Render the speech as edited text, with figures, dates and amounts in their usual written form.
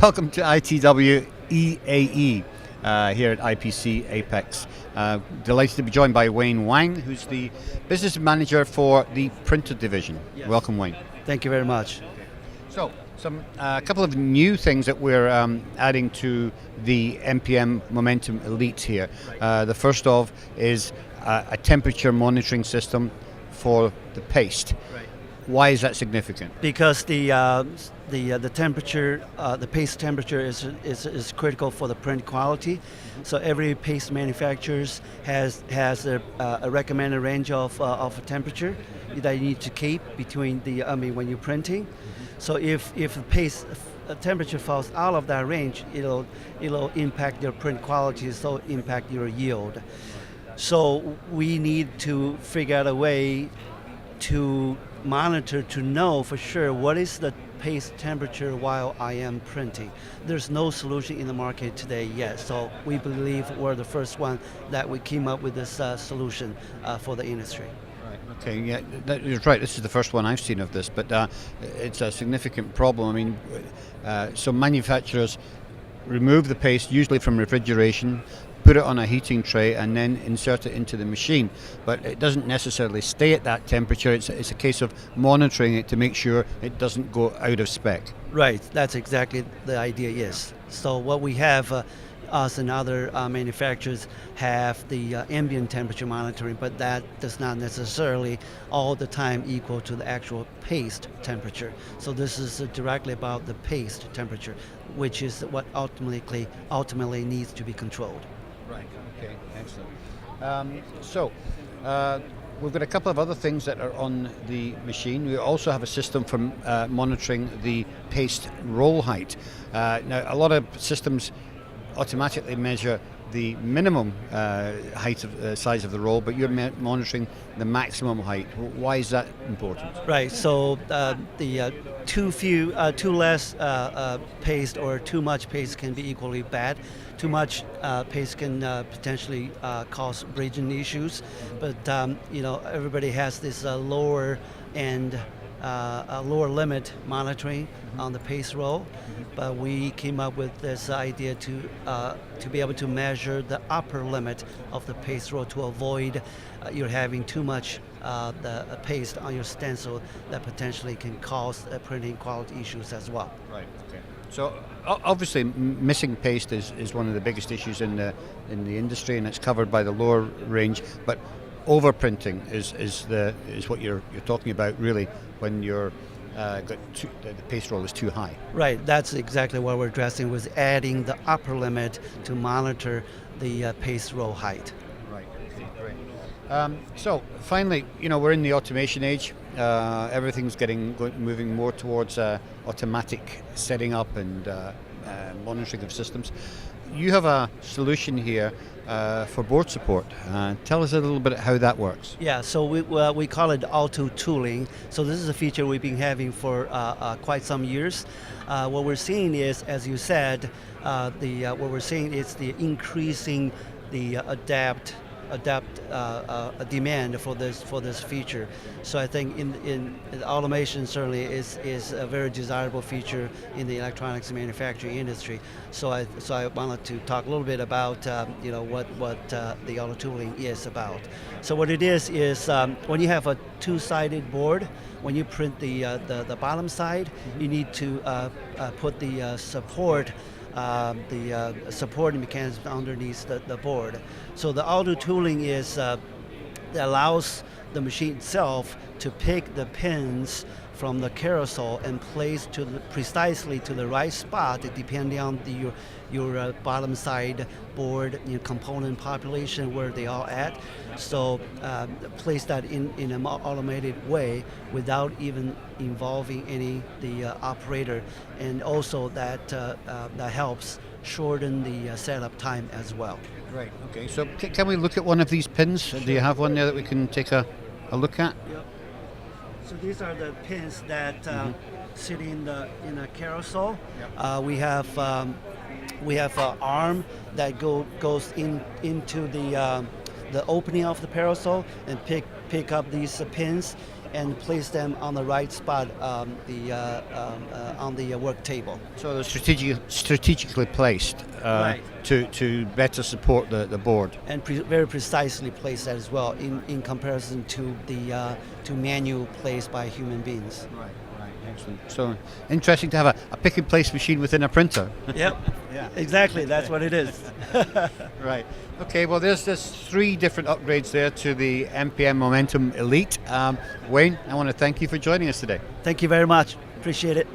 Welcome to ITW EAE here at IPC APEX. Delighted to be joined by Wayne Wang, who's the business manager for the printer division. Yes. Welcome, Wayne. Thank you very much. So, a couple of new things that we're adding to the MPM Momentum Elite here. The first of is a temperature monitoring system for the paste. Right. Why is that significant? Because the temperature, the paste temperature is critical for the print quality. So every paste manufacturers has a recommended range of temperature that you need to keep between when you're printing. So if the paste temperature falls out of that range, it'll impact your print quality, so impact your yield. So we need to figure out a way to monitor to know for sure what is the paste temperature while I am printing. There's no solution in the market today yet, so we believe we're the first one that we came up with this solution for the industry. Right. Okay. Yeah, you're right. This is the first one I've seen of this, but it's a significant problem. I mean, so manufacturers remove the paste usually from refrigeration, put it on a heating tray, and then insert it into the machine. But it doesn't necessarily stay at that temperature. It's a case of monitoring it to make sure it doesn't go out of spec. Right, that's exactly the idea, yes. So what we have, us and other manufacturers have the ambient temperature monitoring, but that does not necessarily all the time equal to the actual paste temperature. So this is directly about the paste temperature, which is what ultimately needs to be controlled. Right, okay, excellent. We've got a couple of other things that are on the machine. We also have a system for monitoring the paste roll height. Now, a lot of systems automatically measure the minimum height of size of the roll, but you're monitoring the maximum height. Why is that important? Right. So the too less paste or too much paste can be equally bad. Too much paste can potentially cause bridging issues, but everybody has this lower end. A lower limit monitoring on the paste roll, but we came up with this idea to be able to measure the upper limit of the paste roll to avoid you're having too much the paste on your stencil that potentially can cause printing quality issues as well. Right. Okay. So obviously missing paste is one of the biggest issues in the industry, and it's covered by the lower range, but overprinting is what you're talking about really when you're the paste roll is too high. Right, that's exactly what we're addressing, was adding the upper limit to monitor the paste roll height. Right, okay, great. So finally, we're in the automation age. Everything's moving more towards automatic setting up and monitoring of systems. You have a solution here for board support. Tell us a little bit how that works. Yeah, so we call it auto tooling. So this is a feature we've been having for quite some years. What we're seeing is, as you said, what we're seeing is the increasing the adapt demand for this feature. So I think in automation certainly is a very desirable feature in the electronics manufacturing industry. So I wanted to talk a little bit about what the auto tooling is about. So what it is when you have a two-sided board, when you print the bottom side, you need to put the support. The supporting mechanism underneath the board. So the auto tooling that allows the machine itself to pick the pins from the carousel and place precisely to the right spot depending on your bottom side board component population where they are at. So place that in an automated way without even involving the operator, and also that helps shorten the setup time as well. Right. Okay. So can we look at one of these pins? Sure. Do you have one there that we can take a look at? Yep. So these are the pins that sit in a carousel. Yep. We have an arm that goes into the opening of the carousel and pick up these pins, and place them on the right spot on the work table. So they're strategically placed Right. to better support the board. And very precisely placed as well in comparison to the to manual placed by human beings. Right. Excellent. So interesting to have a pick and place machine within a printer. Yep. Yeah. Exactly. That's what it is. Right. Okay. Well, there's 3 different upgrades there to the MPM Momentum Elite. Wayne, I want to thank you for joining us today. Thank you very much. Appreciate it.